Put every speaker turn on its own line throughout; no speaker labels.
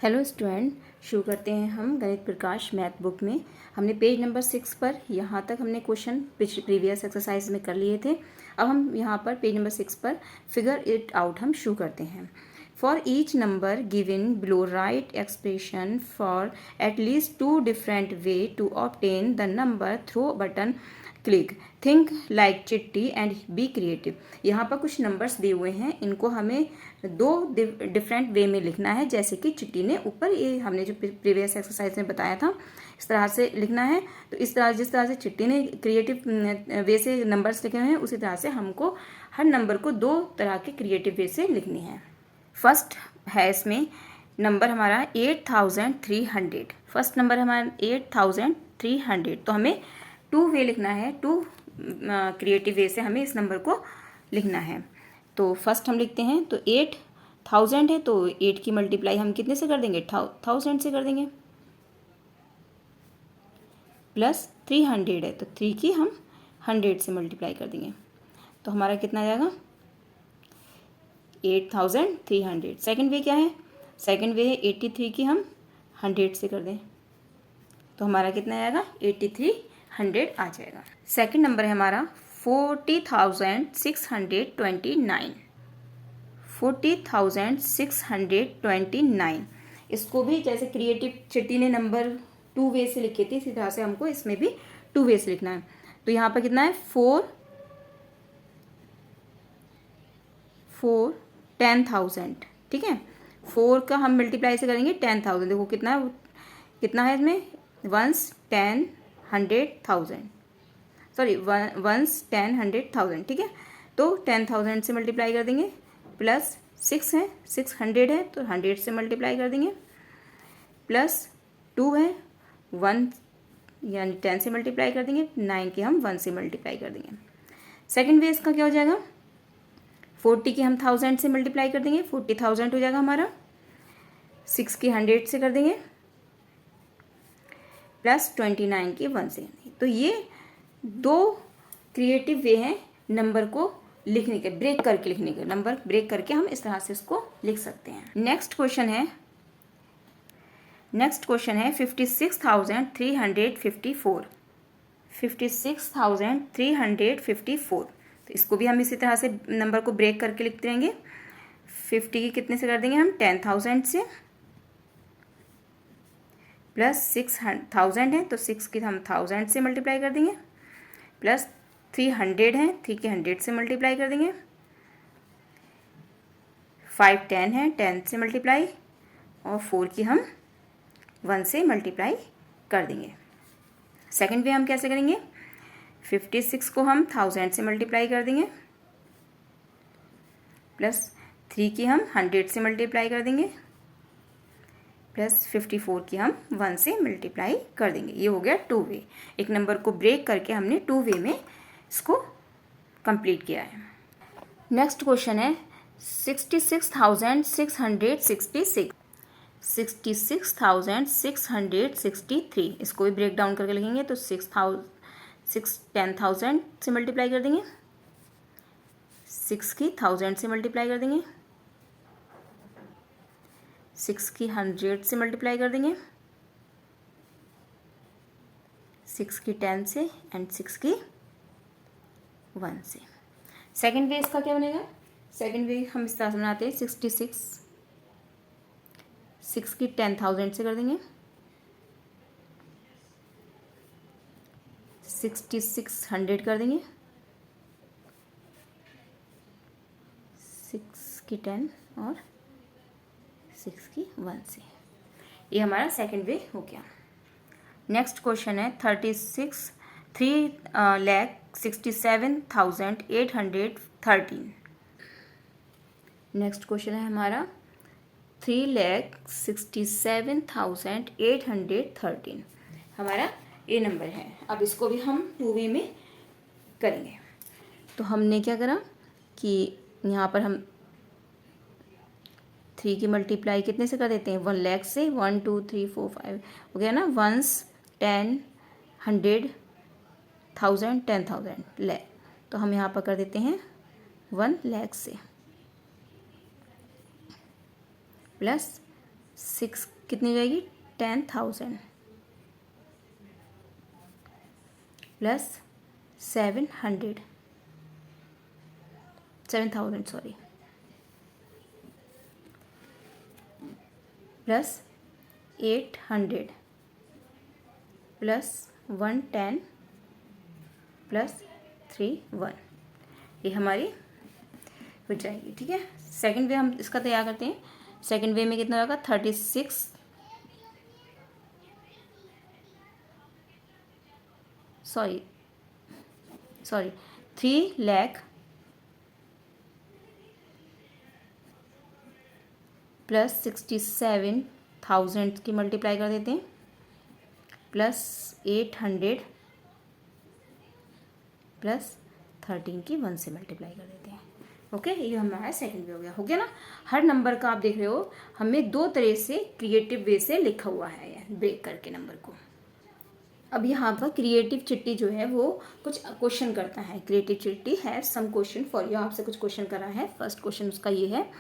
Hello student, शुरू करते हैं हम गणित प्रकाश मैथ बुक में। हमने पेज नंबर 6 पर यहाँ तक हमने क्वेश्चन प्रीवियस एक्सरसाइज में कर लिए थे। अब हम यहाँ पर पेज नंबर 6 पर फिगर इट आउट हम शुरू करते हैं। For each number given below write expression for at least 2 different way to obtain the number through button click think like Chitti and be creative. यहाँ पर कुछ नंबर्स दिए हुए हैं, इनको हमें 2 डिफरेंट वे में लिखना है, जैसे कि चिट्टी ने ऊपर ये हमने जो प्रीवियस एक्सरसाइज में बताया था इस तरह से लिखना है। तो इस तरह जिस तरह से चिट्टी ने क्रिएटिव वे से नंबर्स लिखे हुए हैं उसी तरह से हमको हर नंबर को 2 तरह के क्रिएटिव वे से लिखनी है। फर्स्ट है इसमें नंबर हमारा 8300। फर्स्ट नंबर हमारा 8300, तो हमें 2 वे लिखना है, 2 क्रिएटिव वे से हमें इस नंबर को लिखना है। तो फर्स्ट हम लिखते हैं, तो 8000 है तो 8 की मल्टीप्लाई हम कितने से कर देंगे, 1000 से कर देंगे। प्लस 300 है तो 3 की हम 100 से मल्टीप्लाई कर देंगे, तो हमारा कितना आ जाएगा 8300। सेकेंड वे क्या है, सेकेंड वे है 83 की हम 100 से कर दें, तो हमारा कितना आएगा 8300 आ जाएगा। सेकंड नंबर है हमारा 40,629। 40,629, इसको भी जैसे क्रिएटिव चिट्टी ने नंबर 2 वे से लिखे थे इसी तरह से हमको इसमें भी 2 वे से लिखना है। तो यहाँ पर कितना है 10,000, ठीक है। 4 का हम मल्टीप्लाई से करेंगे 10,000, देखो कितना है इसमें 1s 10 100,000, सॉरी 1s 10 100,000, ठीक है। तो 10,000 से मल्टीप्लाई कर देंगे, प्लस 6 है 600 है तो 100 से मल्टीप्लाई कर देंगे, प्लस 2 है 1 यानी 10 से मल्टीप्लाई कर देंगे, 9 के हम 1 से मल्टीप्लाई कर देंगे। सेकेंड वे इसका क्या हो जाएगा, 40 की हम 1000 से मल्टीप्लाई कर देंगे, 40,000 हो जाएगा हमारा। 6 की 100 से कर देंगे, प्लस 29 की 1 से। तो ये 2 क्रिएटिव वे हैं नंबर को लिखने के, ब्रेक करके लिखने के। नंबर ब्रेक करके हम इस तरह से इसको लिख सकते हैं। नेक्स्ट क्वेश्चन है 56,354। 56,354, तो इसको भी हम इसी तरह से नंबर को ब्रेक करके लिखते रहेंगे। 50 की कितने से कर देंगे हम 10,000 से, प्लस 6,000 है तो 6 की हम 1000 से मल्टीप्लाई कर देंगे, प्लस 300 है 3 की 100 से मल्टीप्लाई कर देंगे, 5 10 है 10 से मल्टीप्लाई, और 4 की हम 1 से मल्टीप्लाई कर देंगे। सेकेंड वे हम कैसे करेंगे, 56 को हम 1000 से मल्टीप्लाई कर देंगे, प्लस 3 की हम 100 से मल्टीप्लाई कर देंगे, प्लस 54 की हम 1 से मल्टीप्लाई कर देंगे। ये हो गया 2 वे। एक नंबर को ब्रेक करके हमने 2 वे में इसको कंप्लीट किया है। नेक्स्ट क्वेश्चन है 66,666। 66,663, इसको भी ब्रेक डाउन करके लिखेंगे, तो 10,000 से मल्टीप्लाई कर देंगे, 6 की 1000 से मल्टीप्लाई कर देंगे, 6 की 100 से मल्टीप्लाई कर देंगे, 6 की 10 से, एंड 6 की 1 से। सेकेंड वे इसका क्या बनेगा, सेकेंड वे हम इस तरह से बनाते हैं 6 की 10,000 से कर देंगे, 6600 कर देंगे, 6 की 10 और 6 की 1 से। ये हमारा सेकेंड वे हो गया। नेक्स्ट क्वेश्चन है 3,67,813। नेक्स्ट क्वेश्चन है हमारा 3,67,813, हमारा ये नंबर है। अब इसको भी हम 2 वे में करेंगे। तो हमने क्या करा कि यहाँ पर हम 3 की मल्टीप्लाई कितने से कर देते हैं 1 लाख से, 1 2 3 4 5 हो गया ना, 1s 10 100 1000 10,000 ले, तो हम यहाँ पर कर देते हैं 1 लाख से, प्लस 6 कितनी हो जाएगी 10,000 plus 7,000 sorry plus 800 plus 110 plus 31 ये हमारी हो जाएगी। ठीक है, सेकंड वे हम इसका तैयार करते हैं। सेकंड वे में कितना होगा 36 सॉरी 3 लाख प्लस 67,000 की मल्टीप्लाई कर देते हैं प्लस 800 प्लस 13 की 1 से मल्टीप्लाई कर देते हैं। ओके, ये हमारा सेकंड वे हो गया ना। हर नंबर का आप देख रहे हो हमें दो तरह से क्रिएटिव वे से लिखा हुआ है ब्रेक करके नंबर को। अब यहाँ पर क्रिएटिव चिट्ठी जो है वो कुछ क्वेश्चन करता है। क्रिएटिव चिट्ठी है सम क्वेश्चन फॉर यू, आपसे कुछ क्वेश्चन करा है। फर्स्ट क्वेश्चन उसका ये है,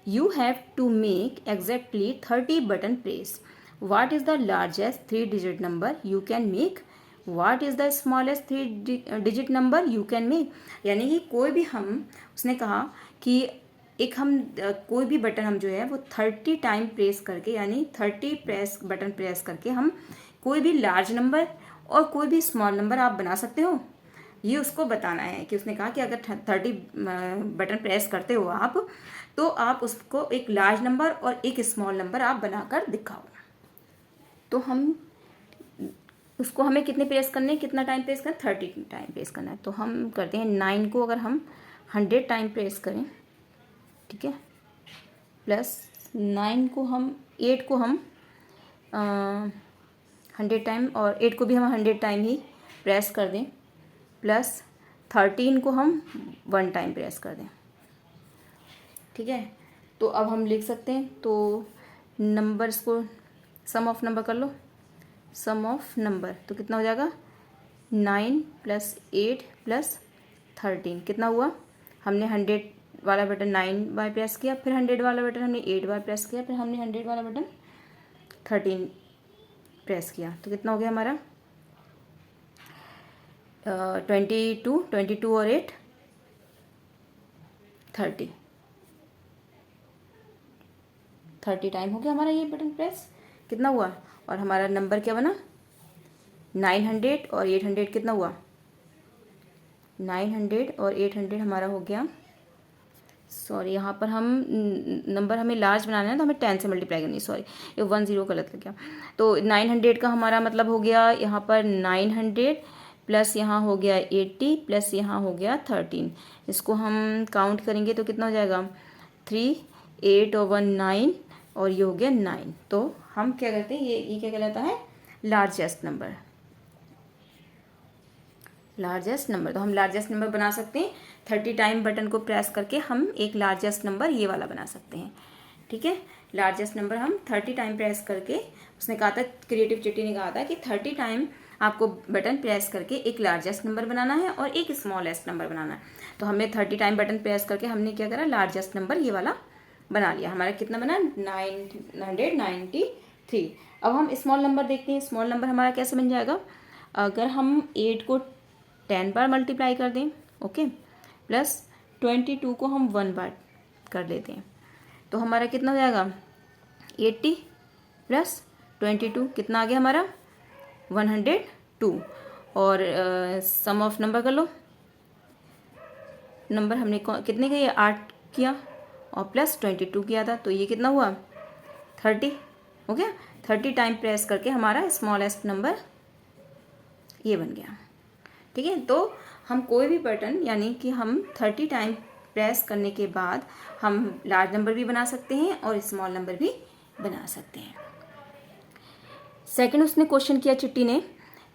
you have to make exactly 30 button press. What is the largest 3 digit number you can make? What is the smallest 3 digit number you can make? यानी कि कोई भी उसने कहा कि एक कोई भी बटन हम जो है वो 30 टाइम प्रेस करके, यानी 30 बटन प्रेस करके हम कोई भी लार्ज नंबर और कोई भी स्मॉल नंबर आप बना सकते हो। ये उसको बताना है कि उसने कहा कि अगर 30 बटन प्रेस करते हो आप, तो आप उसको एक लार्ज नंबर और एक स्मॉल नंबर आप बनाकर दिखाओ। तो हमें कितने प्रेस करने, कितना टाइम प्रेस करना, 30 टाइम प्रेस करना है। तो हम करते हैं 9 को अगर हम 100 टाइम प्रेस करें, ठीक है, प्लस 8 को हम 100 टाइम और 8 को भी हम 100 टाइम ही प्रेस कर दें, प्लस 13 को हम 1 टाइम प्रेस कर दें। ठीक है, तो अब हम लिख सकते हैं। तो नंबर्स को सम ऑफ नंबर कर लो, सम ऑफ नंबर तो कितना हो जाएगा 9 प्लस 8 प्लस 13 कितना हुआ। हमने 100 वाला बटन 9 बार प्रेस किया, फिर 100 वाला बटन हमने 8 बार प्रेस किया, फिर हमने 100 वाला बटन 13 प्रेस किया, तो कितना हो गया हमारा 22 और 8 30 टाइम हो गया हमारा ये बटन प्रेस। कितना हुआ, और हमारा नंबर क्या बना 900 और 800 कितना हुआ 900 और 800 हमारा हो गया। सॉरी, यहाँ पर नंबर हमें लार्ज बनाना है तो हमें 10 से मल्टीप्लाई करनी है। सॉरी, ये 10 गलत लग गया। तो 900 का हमारा मतलब हो गया यहाँ पर 900 प्लस यहाँ हो गया 80 प्लस यहाँ हो गया 13। इसको हम काउंट करेंगे तो कितना हो जाएगा 3, 8 और 1 9 और ये हो गया 9। तो हम क्या करते हैं, ये क्या कहलाता है लार्जेस्ट नंबर। लार्जेस्ट नंबर, तो हम लार्जेस्ट नंबर बना सकते हैं 30 टाइम बटन को प्रेस करके हम एक लार्जेस्ट नंबर ये वाला बना सकते हैं। ठीक है, लार्जेस्ट नंबर हम 30 टाइम प्रेस करके, उसने कहा था क्रिएटिव चिट्ठी ने कहा था कि 30 टाइम आपको बटन प्रेस करके एक लार्जेस्ट नंबर बनाना है और एक स्मॉलेस्ट नंबर बनाना है। तो हमने 30 टाइम बटन प्रेस करके हमने क्या करा लार्जेस्ट नंबर ये वाला बना लिया। हमारा कितना बना 993। अब हम स्मॉल नंबर देखते हैं। स्मॉल नंबर हमारा कैसे बन जाएगा, अगर हम 8 को 10 बार मल्टीप्लाई कर दें, ओके, प्लस 22 को हम 1 बार कर देते हैं, तो हमारा कितना हो जाएगा 80 प्लस 22 कितना आ गया हमारा 102। और सम ऑफ नंबर कर लो, नंबर हमने कितने किया 8 किया और प्लस 22 किया था, तो ये कितना हुआ 30 हो गया। 30 टाइम प्रेस करके हमारा स्मॉलेस्ट नंबर ये बन गया। ठीक है, तो हम कोई भी बटन, यानी कि हम 30 टाइम प्रेस करने के बाद हम लार्ज नंबर भी बना सकते हैं और स्मॉल नंबर भी बना सकते हैं। सेकंड उसने क्वेश्चन किया चिट्टी ने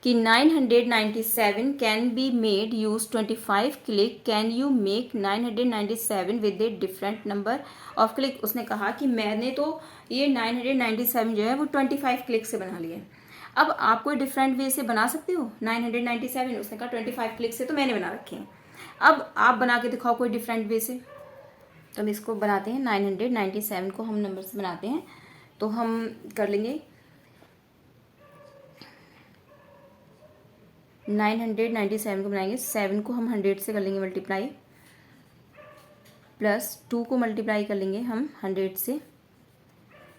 कि 997 can be made use 25 click, can you make 997 with a different number of click. उसने कहा कि मैंने तो ये 997 जो है वो 25 क्लिक से बना लिया है, अब आप कोई डिफरेंट वे से बना सकते हो 997। उसने कहा 25 क्लिक से तो मैंने बना रखे हैं, अब आप बना के दिखाओ कोई डिफरेंट वे से। तो हम इसको बनाते हैं 997 को हम नंबर से बनाते हैं। तो हम कर लेंगे 997 को बनाएंगे, 7 को हम 100 से कर लेंगे मल्टीप्लाई, प्लस 2 को मल्टीप्लाई कर लेंगे हम 100 से,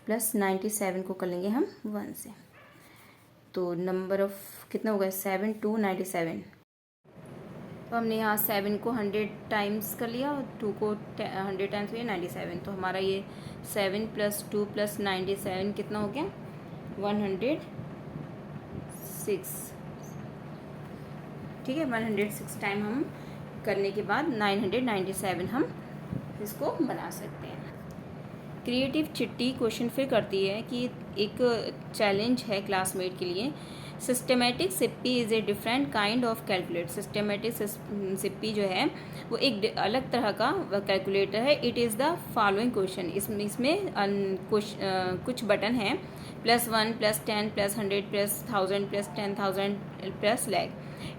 प्लस 97 को कर लेंगे हम 1 से। तो नंबर ऑफ कितना होगा 7 2 97। तो हमने यहाँ 7 को 100 टाइम्स कर लिया और 2 को 100 टाइम्स कर लिया 97। तो हमारा ये 7 + 2 + 97 कितना हो गया 106। ठीक है, 106 टाइम हम करने के बाद 997 हम इसको बना सकते हैं। क्रिएटिव चिट्टी क्वेश्चन फिर करती है कि एक चैलेंज है क्लासमेट के लिए। Systematic Sippy is a different kind of calculator. Systematic Sippy जो है वो एक अलग तरह का कैलकुलेटर है। It is the following question. इसमें कुछ बटन हैं +1 +10 +100 +1000 +10,000 +1,00,000।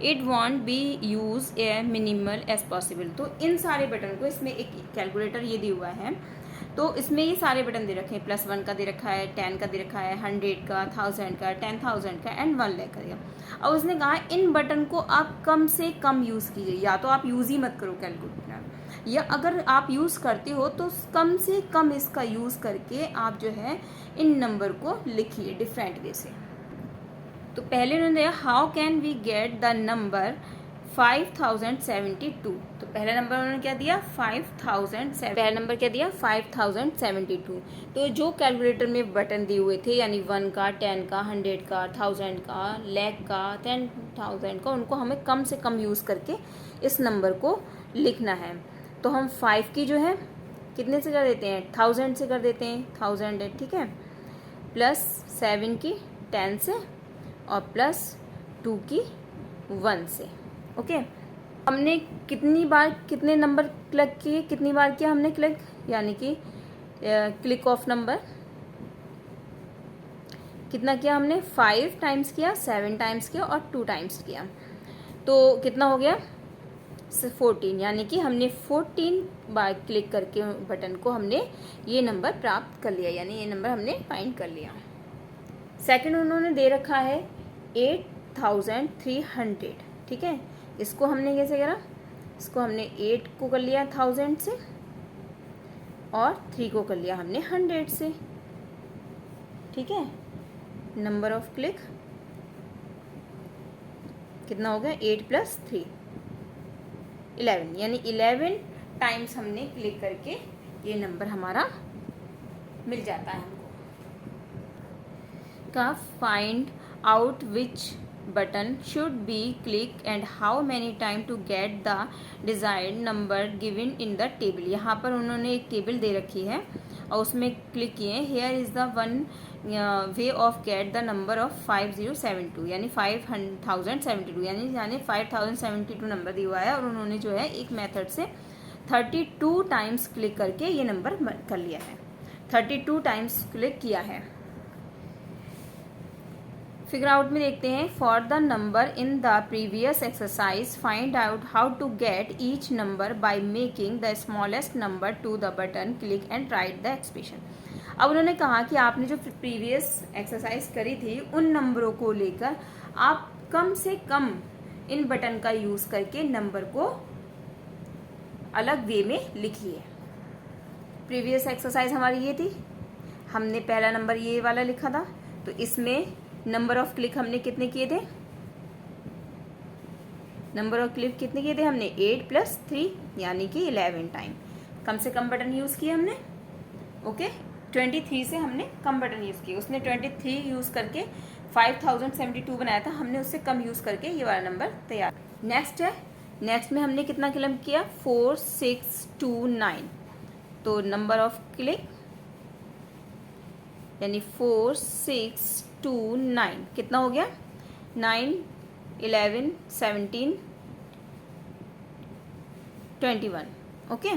It won't be use a minimal as possible. तो इन सारे बटन को इसमें एक कैलकुलेटर ये दिया हुआ है, तो इसमें ये सारे बटन दे रखे हैं। +1 का दे रखा है, 10 का दे रखा है, 100 का, 1000 का, 10,000 का एंड 1,00,000 का दिया। और उसने कहा इन बटन को आप कम से कम यूज़ कीजिए, या तो आप यूज़ ही मत करो कैलकुलेटर, या अगर आप यूज़ करते हो तो कम से कम इसका यूज़ करके आप जो है इन नंबर को लिखिए डिफरेंट वे से। तो पहले उन्होंने दिया how can we get the number 5072। तो पहला नंबर उन्होंने क्या दिया 5007। पहला नंबर क्या दिया 5072। तो जो कैलकुलेटर में बटन दिए हुए थे यानी 1 का, 10 का, 100 का, 1000 का, 1,00,000 का, 10,000 का, उनको हमें कम से कम यूज़ करके इस नंबर को लिखना है। तो हम 5 की जो है कितने से कर देते हैं 1000 से कर देते हैं, 1000 है, ठीक है, +7 की 10 से और +2 की 1 से। ओके, हमने कितनी बार कितने नंबर क्लिक किए, कितनी बार किया हमने क्लिक, यानी कि क्लिक ऑफ नंबर कितना किया हमने 5 टाइम्स किया, 7 टाइम्स किया और 2 टाइम्स किया। तो कितना हो गया 14, यानी कि हमने 14 बार क्लिक करके बटन को हमने ये नंबर प्राप्त कर लिया, यानी ये नंबर हमने फाइंड कर लिया। सेकंड उन्होंने दे रखा है 8300। ठीक है, इसको हमने कैसे करा, इसको हमने 8 को कर लिया 1000 से और 3 को कर लिया हमने 100 से। ठीक है, नंबर ऑफ क्लिक कितना हो गया 8 + 3 11, यानी 11 टाइम्स हमने क्लिक करके ये नंबर हमारा मिल जाता है हमको। का find out which button should be click and how many time to get the desired number given in the table. यहाँ पर उन्होंने एक टेबल दे रखी है और उसमें क्लिक किए here is the one way of gate the number of 5072, यानी 5072, यानी 5072 नंबर दिया हुआ है और उन्होंने जो है एक मेथड से 32 टाइम्स क्लिक करके ये नंबर कर लिया है, 32 टाइम्स क्लिक किया है। फिगर आउट में देखते हैं for the number in the previous exercise find out how to get each number by making the smallest number to the button click and write the expression. अब उन्होंने कहा कि आपने जो प्रीवियस एक्सरसाइज करी थी उन नंबरों को लेकर आप कम से कम इन बटन का यूज करके नंबर को अलग वे में लिखिए। प्रीवियस एक्सरसाइज हमारी ये थी, हमने पहला नंबर ये वाला लिखा था, तो इसमें नंबर ऑफ क्लिक हमने कितने किए थे, नंबर ऑफ क्लिक कितने किए थे हमने 8 + 3 यानी कि 11 टाइम कम से कम बटन यूज़ किए हमने। ओके, 23 से हमने कम बटन यूज़ किए, उसने 23 यूज़ करके 5072 बनाया था, हमने उससे कम यूज़ करके ये वाला नंबर तैयार। नेक्स्ट है, नेक्स्ट में हमने कितना क्लिक किया 4629, तो नंबर ऑफ क्लिक यानी 4629 कितना हो गया 9 11 17 21। ओके,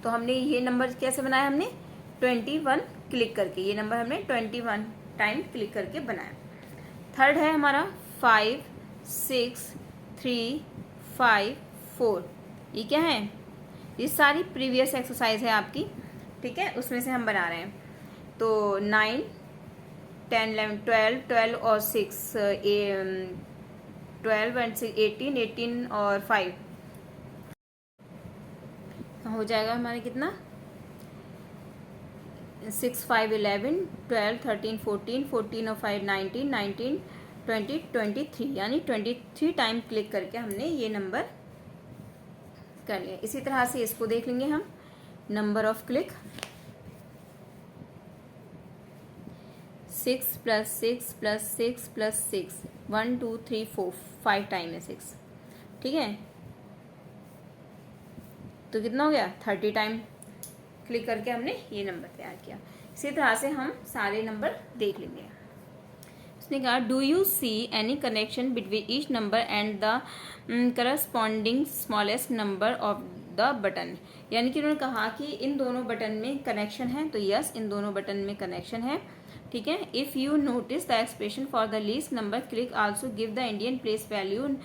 तो हमने ये नंबर कैसे बनाया, हमने 21 क्लिक करके, ये नंबर हमने 21 टाइम क्लिक करके बनाया। थर्ड है हमारा 5 6 3 5 4, ये क्या है, ये सारी प्रीवियस एक्सरसाइज है आपकी। ठीक है, उसमें से हम बना रहे हैं। तो 9, 10, 11, 12 और 6, 12 एंड 6, 18, 18 और 5 हो जाएगा हमारे कितना, 6, 5, 11, 12, 13, 14, 14 और 5, 19, 19, 20, 23, यानी 23 टाइम क्लिक करके हमने ये नंबर कर लिया। इसी तरह से इसको देख लेंगे हम, नंबर ऑफ क्लिक 6 + 6 + 6 + 6, 1 2 3 4 5 टाइम है 6, ठीक है। तो कितना हो गया, 30 टाइम क्लिक करके हमने ये नंबर तैयार किया। इसी तरह से हम सारे नंबर देख लेंगे। उसने कहा, do you see any connection between each number and the corresponding smallest number of the button, यानी कि उन्होंने कहा कि इन दोनों बटन में कनेक्शन है। तो यस, इन दोनों बटन में कनेक्शन है, ठीक है। If you notice the expression for the least number click also give the Indian place value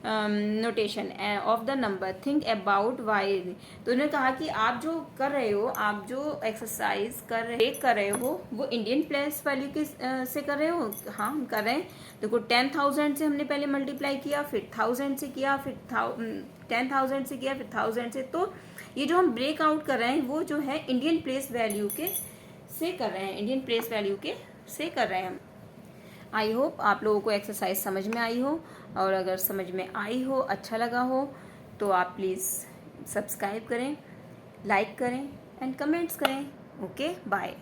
notation of the number, think about why. तो उन्होंने कहा कि आप जो कर रहे हो, आप जो एक्सरसाइज कर रहे हो वो इंडियन प्लेस वैल्यू के से कर रहे हो। हाँ, हम कर रहे हैं। देखो 10,000 से हमने पहले मल्टीप्लाई किया, फिर 1000 से किया, फिर 10,000 से किया, फिर 1000 से। तो ये जो हम ब्रेक आउट कर रहे हैं वो जो है इंडियन प्लेस वैल्यू के से कर रहे हैं, इंडियन प्लेस वैल्यू के से कर रहे हैं हम। आई होप आप लोगों को एक्सरसाइज समझ में आई हो, और अगर समझ में आई हो, अच्छा लगा हो, तो आप प्लीज़ सब्सक्राइब करें, लाइक करें एंड कमेंट्स करें। Okay, bye.